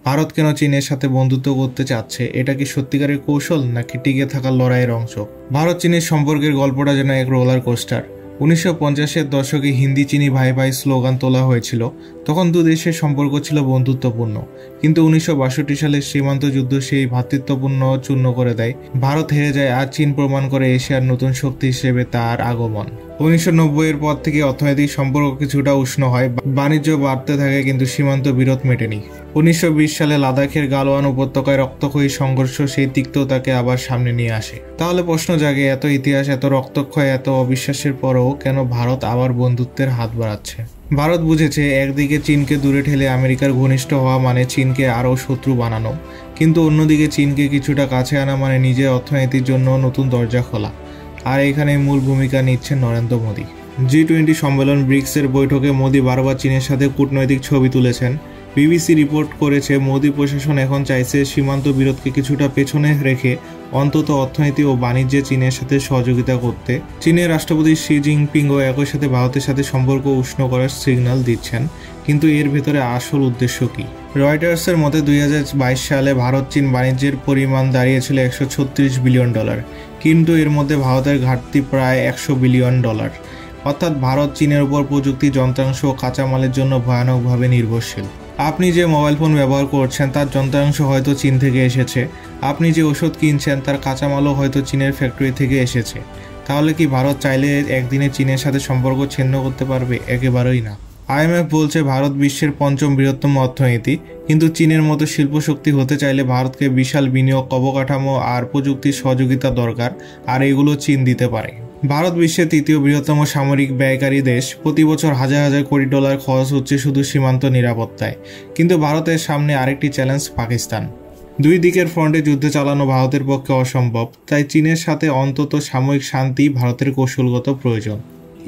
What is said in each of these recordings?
ভারত কেন চীনের সাথে বন্ধুত্ব করতে চাচ্ছে? এটা কি সত্যিকারের কৌশল নাকি টিকে থাকার লড়াইয়ের অংশ? ভারত চীনের সম্পর্কের গল্পটা যেন এক রোলার কোস্টার। 1950-এর দশকে হিন্দি চীনি ভাই ভাই স্লোগান তোলা হয়েছিল। তখন দু দেশের সম্পর্ক ছিল বন্ধুত্বপূর্ণ, কিন্তু 1962 সালের সীমান্ত যুদ্ধ সেই ভ্রাতৃত্বপূর্ণ চূর্ণ করে দেয়। ভারত হেরে যায় আর চীন প্রমাণ করে এশিয়ার নতুন শক্তি হিসেবে তার আগমন। 1990-এর পর থেকে অর্থনৈতিক সম্পর্ক কিছুটা উষ্ণ হয়, বাণিজ্য বাড়তে থাকে, কিন্তু সীমান্ত বিরোধ মেটেনি। 1920 সালে লাদাখের গালওয়ান উপত্যকায় রক্তক্ষয়ী সংঘর্ষ সেই তিক্ততাকে আবার সামনে নিয়ে আসে। তাহলে প্রশ্ন জাগে, এত ইতিহাস, এত রক্তক্ষয়, এত অবিশ্বাসের পরও কেন ভারত আবার বন্ধুত্বের হাত বাড়াচ্ছে? ভারত বুঝেছে একদিকে চীনকে দূরে ঠেলে আমেরিকার ঘনিষ্ঠ হওয়া মানে চীনকে আরও শত্রু বানানো, কিন্তু অন্যদিকে চীনকে কিছুটা কাছে আনা মানে নিজের অর্থনীতির জন্য নতুন দরজা খোলা। আর এখানে মূল ভূমিকা নিচ্ছেন নরেন্দ্র মোদী। G20 সম্মেলন ব্রিক্সের বৈঠকে মোদী বারবার চীনের সাথে কূটনৈতিক ছবি তুলেছেন। বিবিসি রিপোর্ট করেছে, মোদী প্রশাসন এখন চাইছে সীমান্ত বিরোধকে কিছুটা পেছনে রেখে অন্তত অর্থনীতি ও বাণিজ্যে চীনের সাথে সহযোগিতা করতে। চীনের রাষ্ট্রপতি শি জিনপিংও একই সাথে ভারতের সাথে সম্পর্ক উষ্ণ করার সিগন্যাল দিচ্ছেন, কিন্তু এর ভেতরে আসল উদ্দেশ্য কী? রয়টার্সের মতে 2022 সালে ভারত চীন বাণিজ্যের পরিমাণ দাঁড়িয়েছিল $136 বিলিয়ন, কিন্তু এর মধ্যে ভারতের ঘাটতি প্রায় $100 বিলিয়ন। অর্থাৎ ভারত চীনের উপর প্রযুক্তি, যন্ত্রাংশ ও কাঁচামালের জন্য ভয়ানকভাবে নির্ভরশীল। আপনি যে মোবাইল ফোন ব্যবহার করছেন তার যন্ত্রাংশ হয়তো চীন থেকে এসেছে, আপনি যে ওষুধ কিনছেন তার কাঁচামালও হয়তো চীনের ফ্যাক্টরি থেকে এসেছে। তাহলে কি ভারত চাইলে একদিনে চীনের সাথে সম্পর্ক ছিন্ন করতে পারবে? একেবারেই না। IMF বলছে ভারত বিশ্বের 5ম বৃহত্তম অর্থনীতি, কিন্তু চীনের মতো শিল্পশক্তি হতে চাইলে ভারতকে বিশাল বিনিয়োগ, অবকাঠামো আর প্রযুক্তির সহযোগিতা দরকার, আর এগুলো চীন দিতে পারে। ভারত বিশ্বের 3য় বৃহত্তম সামরিক ব্যয়কারী দেশ। প্রতি বছর হাজার হাজার কোটি ডলার খরচ হচ্ছে শুধু সীমান্ত নিরাপত্তায়। কিন্তু ভারতের সামনে আরেকটি চ্যালেঞ্জ, পাকিস্তান। দুই দিকের ফ্রন্টে যুদ্ধ চালানো ভারতের পক্ষে অসম্ভব, তাই চীনের সাথে অন্তত সাময়িক শান্তি ভারতের কৌশলগত প্রয়োজন।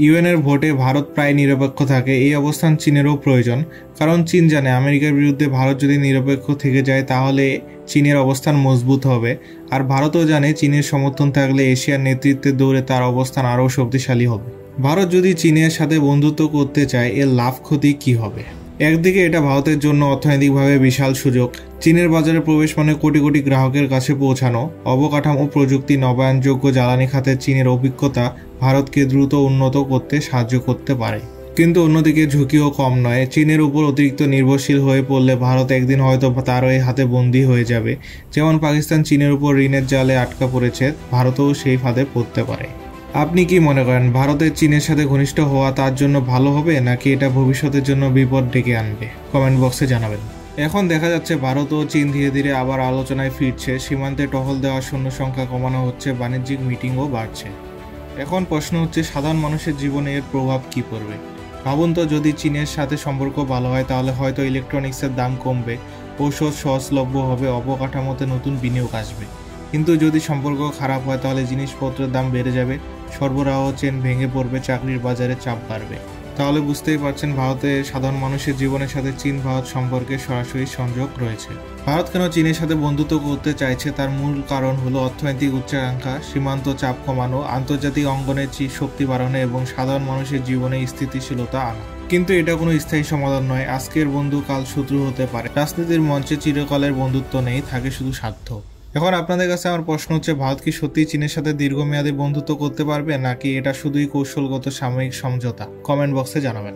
UN-এর ভোটে ভারত প্রায় নিরপেক্ষ থাকে, এই অবস্থান চীনেরও প্রয়োজন, কারণ চীন জানে আমেরিকার বিরুদ্ধে ভারত যদি নিরপেক্ষ থেকে যায় তাহলে চীনের অবস্থান মজবুত হবে, আর ভারতও জানে চীনের সমর্থন থাকলে এশিয়ার নেতৃত্বের দৌড়ে তার অবস্থান আরও শক্তিশালী হবে। ভারত যদি চীনের সাথে বন্ধুত্ব করতে চায়, এর লাভ ক্ষতি কী হবে? একদিকে এটা ভারতের জন্য অর্থনৈতিকভাবে বিশাল সুযোগ। চীনের বাজারে প্রবেশ মানে কোটি কোটি গ্রাহকের কাছে পৌঁছানো। অবকাঠামো, প্রযুক্তি, নবায়নযোগ্য জ্বালানি খাতে চীনের অভিজ্ঞতা ভারতকে দ্রুত উন্নত করতে সাহায্য করতে পারে। কিন্তু অন্যদিকে ঝুঁকিও কম নয়। চীনের উপর অতিরিক্ত নির্ভরশীল হয়ে পড়লে ভারত একদিন হয়তো তারও হাতে বন্দী হয়ে যাবে। যেমন পাকিস্তান চীনের উপর ঋণের জালে আটকা পড়েছে, ভারতও সেই ফাঁদে পড়তে পারে। আপনি কি মনে করেন, ভারতের চীনের সাথে ঘনিষ্ঠ হওয়া তার জন্য ভালো হবে, নাকি এটা ভবিষ্যতের জন্য বিপদ ডেকে আনবে? কমেন্ট বক্সে জানাবেন। এখন দেখা যাচ্ছে ভারত ও চীন ধীরে ধীরে আবার আলোচনায় ফিরছে। সীমান্তে টহল দেওয়ার সৈন্য সংখ্যা কমানো হচ্ছে, বাণিজ্যিক মিটিংও বাড়ছে। এখন প্রশ্ন হচ্ছে, সাধারণ মানুষের জীবনে এর প্রভাব কী পড়বে? ভাবুন তো, যদি চীনের সাথে সম্পর্ক ভালো হয় তাহলে হয়তো ইলেকট্রনিক্সের দাম কমবে, ঔষধ সহজলভ্য হবে, অবকাঠামোতে নতুন বিনিয়োগ আসবে। কিন্তু যদি সম্পর্ক খারাপ হয় তাহলে জিনিসপত্রের দাম বেড়ে যাবে, সরবরাহ চেন ভেঙে পড়বে, চাকরির বাজারে চাপ বাড়বে। তাহলে বুঝতেই পারছেন ভারতের সাধারণ মানুষের জীবনের সাথে চীন ভারত সম্পর্কের সরাসরি সংযোগ রয়েছে। ভারত কেন চীনের সাথে বন্ধুত্ব করতে চাইছে তার মূল কারণ হলো অর্থনৈতিক উচ্চাকাঙ্ক্ষা, সীমান্ত চাপ কমানো, আন্তর্জাতিক অঙ্গনে শক্তি বাড়ানো এবং সাধারণ মানুষের জীবনে স্থিতিশীলতা আনা। কিন্তু এটা কোনো স্থায়ী সমাধান নয়। আজকের বন্ধু কাল শত্রু হতে পারে। রাজনীতির মঞ্চে চিরকালের বন্ধুত্ব নেই, থাকে শুধু স্বার্থ। এখন আপনাদের কাছে আমার প্রশ্ন হচ্ছে, ভারত কি সত্যিই চীনের সাথে দীর্ঘমেয়াদী বন্ধুত্ব করতে পারবে, নাকি এটা শুধুই কৌশলগত সাময়িক সমঝোতা? কমেন্ট বক্সে জানাবেন।